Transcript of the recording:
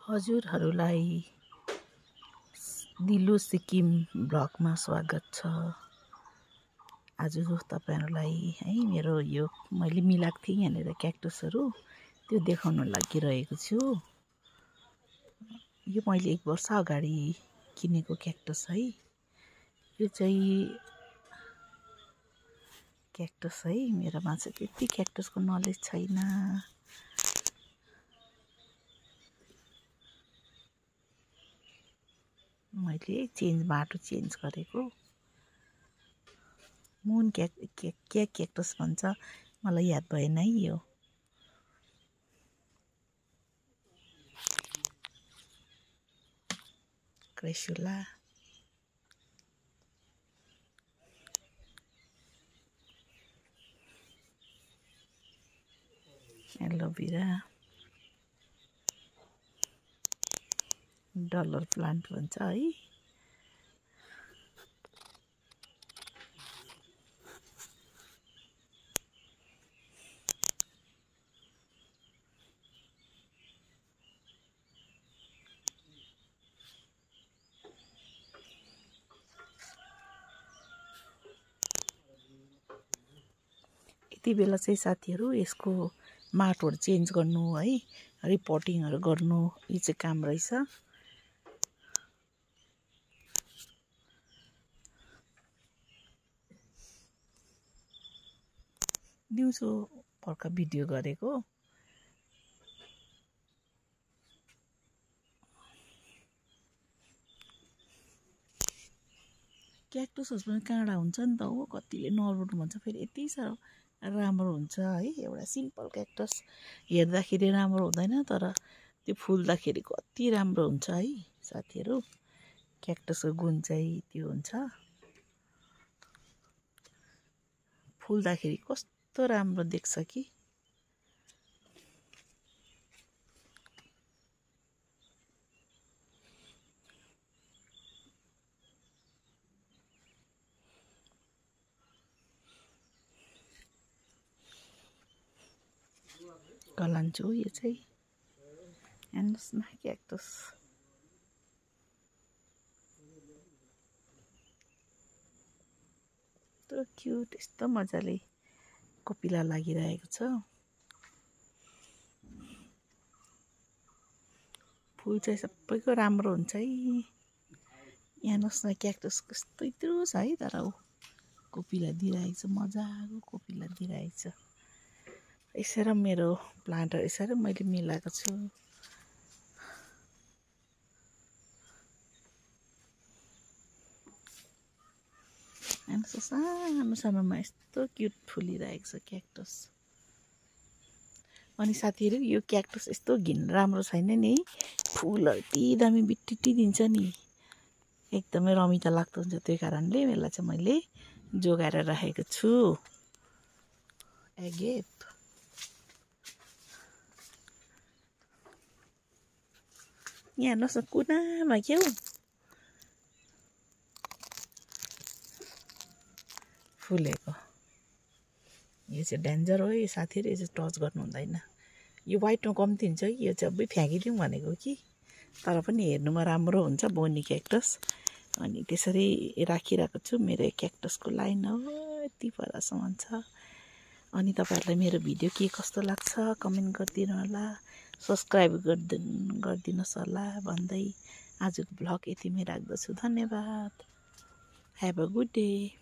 हजुरहरूलाई दिलु सिक्किम ब्लगमा स्वागत छ। आज तपाईहरुलाई है मेरो यो मैले मिलाएको थिएँ यहाँनिर क्याक्टसहरु त्यो देखाउन लागिरहेको छु। यो मैले 1 वर्ष अगाडि किनेको क्याक्टस है। यो चाहिँ क्याक्टस है। मेरोमा चाहिँ त्यति क्याक्टसको नलेज छैन। मैले माटो चेन्ज गरेको। मुन क्याक्टस भन्छ, मलाई याद भएन है यो। क्रेसुला एलोभेरा डलर प्लान्ट भन्छ है। यति बेला चाहिँ साथीहरु यसको माटोहरु चेन्ज गर्नु है, रिपोर्टिङहरु गर्नु यो चाहिँ काम रहेछ। दिउँसो भर्खर भिडियो गरेको। क्याक्टसहरु पनि काँडा हुन्छ नि त हो, कतिले नरोट्नु भन्छ, फेरि यति साह्रो राम्रो हुन्छ है। एउटा सिम्पल क्याक्टस हेर्दाखेरि राम्रो हुँदैन, तर त्यो फुल्दाखेरि कति राम्रो हुन्छ है साथीहरु। क्याक्टसको गुण चाहिँ त्यो हुन्छ, फुल्दाखेरि कस्तो राम्रो देख्छ कि। कलान्चो यो चाहिँ हेर्नुस् न क्याक्टस। यस्तो क्युट, यस्तो मजाले कोपिला लागिरहेको छ। फुल चाहिँ सबैको राम्रो हुन्छ है। हेर्नुस् न क्याक्टस कस्तो इत्रु छ है, तर कोपिला दिइरहेको छ, मजाको कोपिला दिइरहेको छ। यसरी मेरो प्लान्टहरु यसरी मैले मिलाएको छु। सानो सानोमा यस्तो क्युट फुलिरहेको छ क्याक्टस। अनि साथीहरु यो क्याक्टस यस्तो राम्रो छैन नि है। फुलहरु यति दामी बिटिटी दिन्छ नि, एकदमै रमिता लाग्दो हुन्छ। त्यही कारणले यसलाई चाहिँ मैले जोगाएर राखेको छु। एगेप यहाँ हेर्नुहोस् न कुनामा के हो फुलेको। यो चाहिँ डेन्जर हो है साथीहरु, यो चाहिँ टच गर्नु हुँदैन। यो व्हाइटमा कम्ती हुन्छ कि, यो चाहिँ अबै फ्याँकिदिउँ भनेको कि, तर पनि हेर्नुमा राम्रो हुन्छ बोनी क्याक्टस। अनि त्यसरी राखिरहेको छु। मेरो क्याक्टसको लाइन हो यति परसम्म छ। अनि तपाईहरुलाई मेरो भिडियो के कस्तो लाग्छ कमेन्ट गरिदिनु होला, सब्स्क्राइब गरिदिनुस् होला भन्दै आजको भ्लग यतिमै राख्दछु। धन्यवाद। Have a good day.